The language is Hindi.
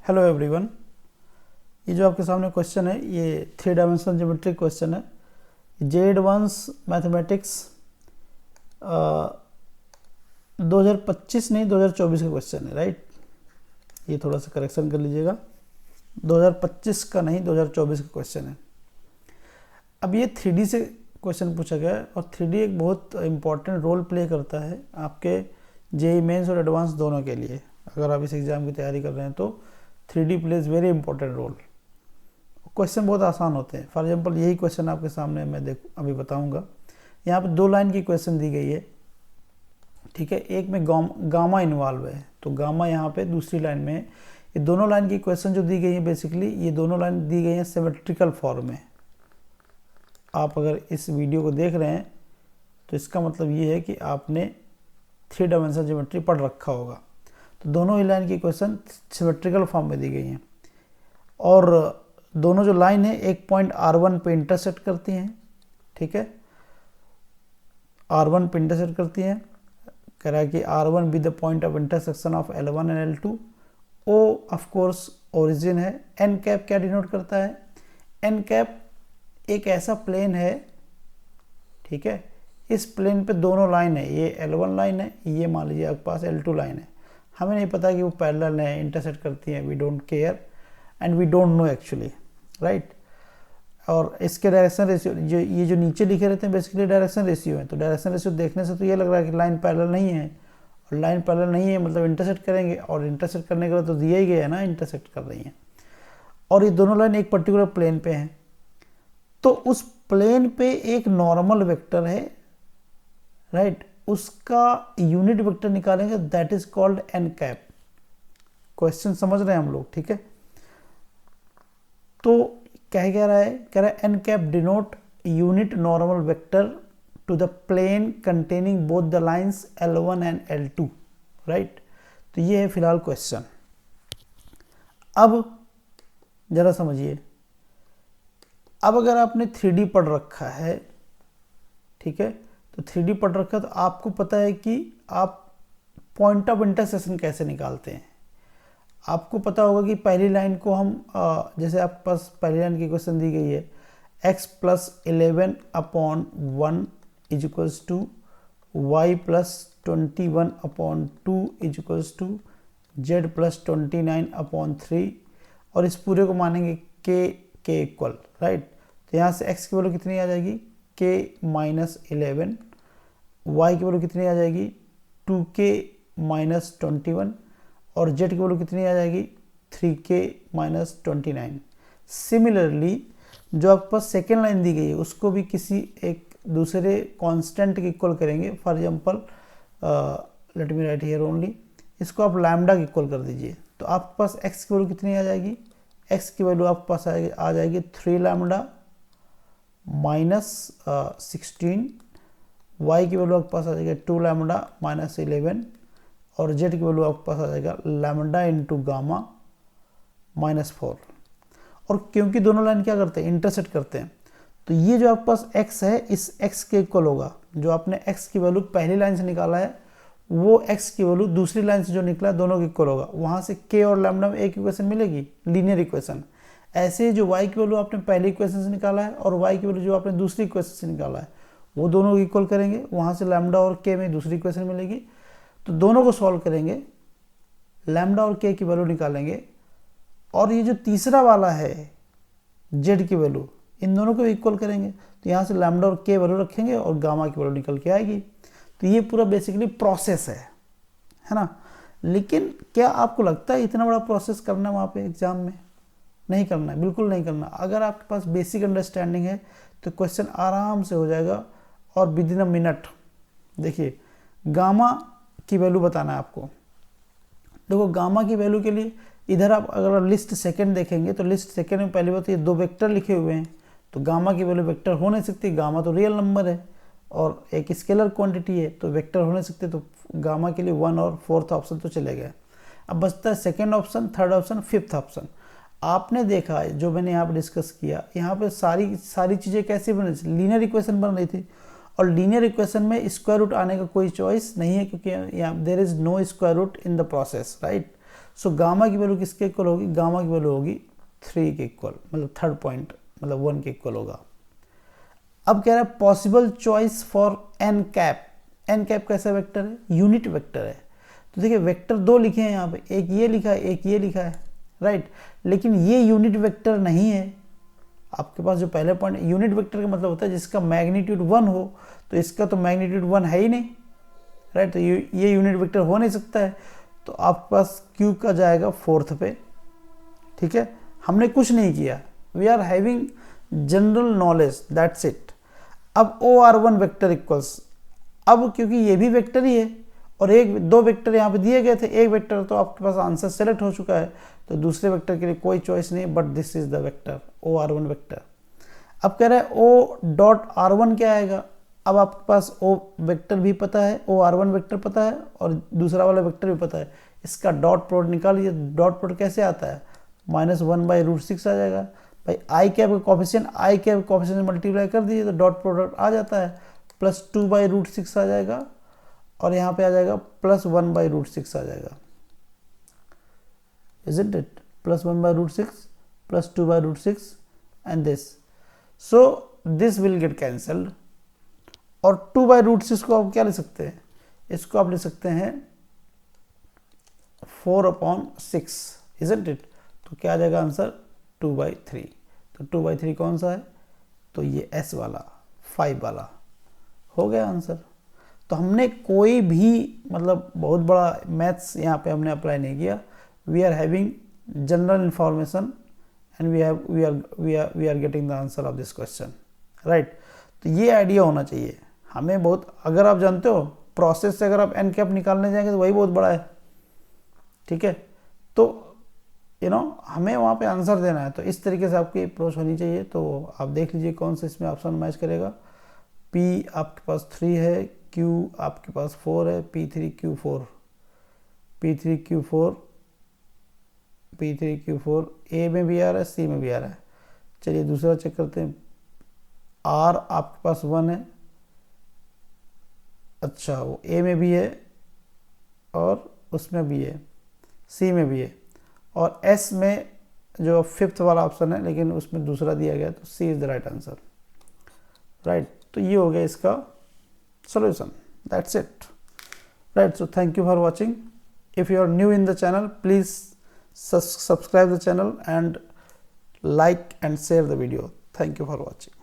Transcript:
Hello everyone. ये जो आपके सामने क्वेश्चन है ये 3 डायमेंशनल ज्योमेट्रिक क्वेश्चन है। जे एडवांस मैथमेटिक्स 2025 नहीं 2024 का क्वेश्चन है, राइट। ये थोड़ा सा करेक्शन कर लीजिएगा, 2025 का नहीं 2024 का क्वेश्चन है। अब ये 3D से क्वेश्चन पूछा गया है और 3D एक बहुत इम्पॉर्टेंट रोल प्ले करता है आपके जेईई मेंस और एडवांस दोनों के लिए। अगर आप इस एग्ज़ाम की तैयारी कर रहे हैं तो 3D plays very important role. Question बहुत आसान होते हैं। फॉर एग्जांपल यही क्वेश्चन आपके सामने मैं अभी बताऊंगा। यहाँ पे 2 लाइन की क्वेश्चन दी गई है, ठीक है। एक में गामा इन्वॉल्व है, तो गामा यहाँ पे दूसरी लाइन में है। ये दोनों लाइन की क्वेश्चन जो दी गई है, बेसिकली ये दोनों लाइन दी गई हैं सिमेट्रिकल फॉर्म में। आप अगर इस वीडियो को देख रहे हैं तो इसका मतलब ये है कि आपने 3 डायमेंशनल ज्योमेट्री पढ़ रखा होगा। तो दोनों ही लाइन की क्वेश्चन सिमेट्रिकल फॉर्म में दी गई हैं और दोनों जो लाइन है एक पॉइंट R1 पे इंटरसेक्ट करती हैं, ठीक है। R1 पे इंटरसेक्ट करती हैं। कह रहा है कि R1 be the point of intersection of L1 and L2। O of course origin है। एन कैप क्या डिनोट करता है? एन कैप एक ऐसा प्लेन है, ठीक है। इस प्लेन पे दोनों लाइन है, ये L1 लाइन है, ये मान लीजिए आपके पास L2 लाइन है। हमें नहीं पता कि वो पैरेलल है, इंटरसेक्ट करती हैं, we don't care and we don't know actually, right. और इसके डायरेक्शन रेशियो ये जो नीचे लिखे रहते हैं बेसिकली डायरेक्शन रेशियो है। तो डायरेक्शन रेशियो देखने से तो ये लग रहा है कि लाइन पैरेलल नहीं है, और लाइन पैरेलल नहीं है मतलब इंटरसेक्ट करेंगे, और इंटरसेक्ट करने के बाद तो दिया ही गया है ना, इंटरसेक्ट कर रही हैं। और ये दोनों लाइन एक पर्टिकुलर प्लेन पे हैं, तो उस प्लेन पे एक नॉर्मल वेक्टर है, राइट। उसका यूनिट वेक्टर निकालेंगे, that is called an cap. Question समझ रहे हैं हम लोग, ठीक है। तो कह रहा है N cap denote unit normal vector to the plane containing both the lines L1 and L2, right. तो ये है फिलहाल क्वेश्चन। अब जरा समझिए, अब अगर आपने 3D पढ़ रखा है, ठीक है, तो 3D पढ़ रखा है तो आपको पता है कि आप पॉइंट ऑफ इंटरसेक्शन कैसे निकालते हैं। आपको पता होगा कि पहली लाइन को हम जैसे आपके पास पहली लाइन की क्वेश्चन दी गई है x + 11/1 is equals to y + 21/2 is equals to z + 29/3, और इस पूरे को मानेंगे k इक्वल, राइट। तो यहाँ से x की वैल्यू कितनी आ जाएगी? k - 11, y की वैल्यू कितनी आ जाएगी? 2k - 21, और z की वैल्यू कितनी आ जाएगी? 3k - 29। सिमिलरली जो आपके पास सेकेंड लाइन दी गई है उसको भी किसी एक दूसरे कांस्टेंट के इक्वल करेंगे। For example let me right here only, इसको आप लैम्डा के इक्वल कर दीजिए। तो आपके पास x की वैल्यू कितनी आ जाएगी? x की वैल्यू आपके पास आ जाएगी 3 लैम्डा -16, y की वैल्यू आपके पास आ जाएगी 2 लैम्डा -11, और z की वैल्यू आपके पास आ जाएगा लैम्डा इंटू गामा -4। और क्योंकि दोनों लाइन क्या करते हैं? इंटरसेक्ट करते हैं, तो ये जो आपके पास x है इस x के इक्वल होगा। जो आपने x की वैल्यू पहली लाइन से निकाला है वो x की वैल्यू दूसरी लाइन से जो निकला है दोनों के इक्वल होगा। वहाँ से k और लैम्डा में एक इक्वेशन मिलेगी, लीनियर इक्वेशन। ऐसे ही जो y की वैल्यू आपने पहली इक्वेशन से निकाला है और y की वैल्यू जो आपने दूसरी इक्वेशन से निकाला है वो दोनों इक्वल करेंगे। वहाँ से लैम्डा और k में दूसरी इक्वेशन मिलेगी, तो दोनों को सॉल्व करेंगे, लैम्डा और k की वैल्यू निकालेंगे, और ये जो तीसरा वाला है z की वैल्यू, इन दोनों को इक्वल करेंगे। तो यहाँ से लैम्डा और k वैल्यू रखेंगे और गामा की वैल्यू निकल के आएगी। तो ये पूरा बेसिकली प्रोसेस है ना। लेकिन क्या आपको लगता है इतना बड़ा प्रोसेस करना वहाँ पे एग्जाम में? नहीं करना है, बिल्कुल नहीं करना। अगर आपके पास बेसिक अंडरस्टैंडिंग है तो क्वेश्चन आराम से हो जाएगा और विद इन अ मिनट। देखिए, गामा की वैल्यू बताना है आपको। देखो, गामा की वैल्यू के लिए इधर आप अगर लिस्ट सेकंड देखेंगे तो लिस्ट सेकंड में पहली बात ये 2 वेक्टर लिखे हुए हैं, तो गामा की वैल्यू वेक्टर हो नहीं सकती। गामा तो रियल नंबर है और एक स्केलर क्वांटिटी है, तो वेक्टर हो नहीं सकते। तो गामा के लिए 1 और 4th ऑप्शन तो चले गए। अब बचता है second option, third option, 5th option. आपने देखा जो मैंने यहाँ पर डिस्कस किया, यहाँ पर सारी चीज़ें कैसे बन रही थी? लीनियर इक्वेशन बन रही थी, और लीनियर इक्वेशन में स्क्वायर रूट आने का कोई चॉइस नहीं है, क्योंकि यहाँ there is no square root in the process, right. So gamma की वैल्यू किसके इक्वल होगी, गामा की वैल्यू होगी 3 के इक्वल, मतलब थर्ड पॉइंट मतलब 1 के इक्वल होगा। अब कह रहा है possible choice for N cap, N cap कैसा वेक्टर है, यूनिट वेक्टर है। तो देखिए वेक्टर दो लिखे हैं यहाँ पे, एक ये लिखा है एक ये लिखा है, राइट, लेकिन ये यूनिट वेक्टर नहीं है। आपके पास जो पहले पॉइंट, यूनिट वेक्टर का मतलब होता है जिसका मैग्नीट्यूड 1 हो, तो इसका तो मैग्नीट्यूड 1 है ही नहीं, राइट, तो ये यूनिट वेक्टर हो नहीं सकता है। तो आपके पास क्यू का जाएगा 4th पे, ठीक है। हमने कुछ नहीं किया, we are having general knowledge, that's it. अब OR1 वेक्टर इक्वल्स, अब क्योंकि ये भी वेक्टर ही है और एक दो वेक्टर यहाँ पे दिए गए थे, एक वेक्टर तो आपके पास आंसर सेलेक्ट हो चुका है, तो दूसरे वेक्टर के लिए कोई चॉइस नहीं, but this is the vector OR1 vector. अब कह रहा है O.R1 क्या आएगा, अब आपके पास O वेक्टर भी पता है, OR1 वेक्टर पता है और दूसरा वाला वेक्टर भी पता है, इसका डॉट प्रोडक्ट निकालिए। डॉट प्रोडक्ट कैसे आता है, -1/√6 आ जाएगा भाई। आई कैप का कॉफिशिएंट, आई कैप का कॉफिशिएंट मल्टीप्लाई कर दीजिए तो डॉट प्रोडक्ट आ जाता है, +2/√6 आ जाएगा और यहाँ पे आ जाएगा +1/√6 आ जाएगा, isn't it, +1/√6 +2/√6 and this, so this will get cancelled। और 2/√6 को आप क्या ले सकते हैं, इसको आप ले सकते हैं 4/6, isn't it, तो क्या आ जाएगा आंसर 2/3। तो 2/3 कौन सा है, तो ये S वाला 5 वाला हो गया आंसर। तो हमने कोई भी मतलब बहुत बड़ा मैथ्स यहाँ पे हमने अप्लाई नहीं किया, we are having general information and we are getting the answer of this question, right. तो ये आइडिया होना चाहिए हमें बहुत, अगर आप जानते हो प्रोसेस से अगर आप एन कैप निकालने जाएंगे तो वही बहुत बड़ा है, ठीक है। तो हमें वहाँ पे आंसर देना है, तो इस तरीके से आपकी अप्रोच होनी चाहिए। तो आप देख लीजिए कौन सा इसमें ऑप्शन मैच करेगा। P आपके पास 3 है, Q आपके पास 4 है, P3Q4, P3Q4, P3Q4 A में भी आ रहा है, C में भी आ रहा है। चलिए दूसरा चेक करते हैं। R आपके पास 1 है, अच्छा वो A में भी है और उसमें भी है, C में भी है, और S में जो 5th वाला ऑप्शन है लेकिन उसमें दूसरा दिया गया, तो C is the right answer, right. तो ये हो गया इसका solution, that's it, right। So thank you for watching. If you are new in the channel, please subscribe the channel and like and share the video. Thank you for watching.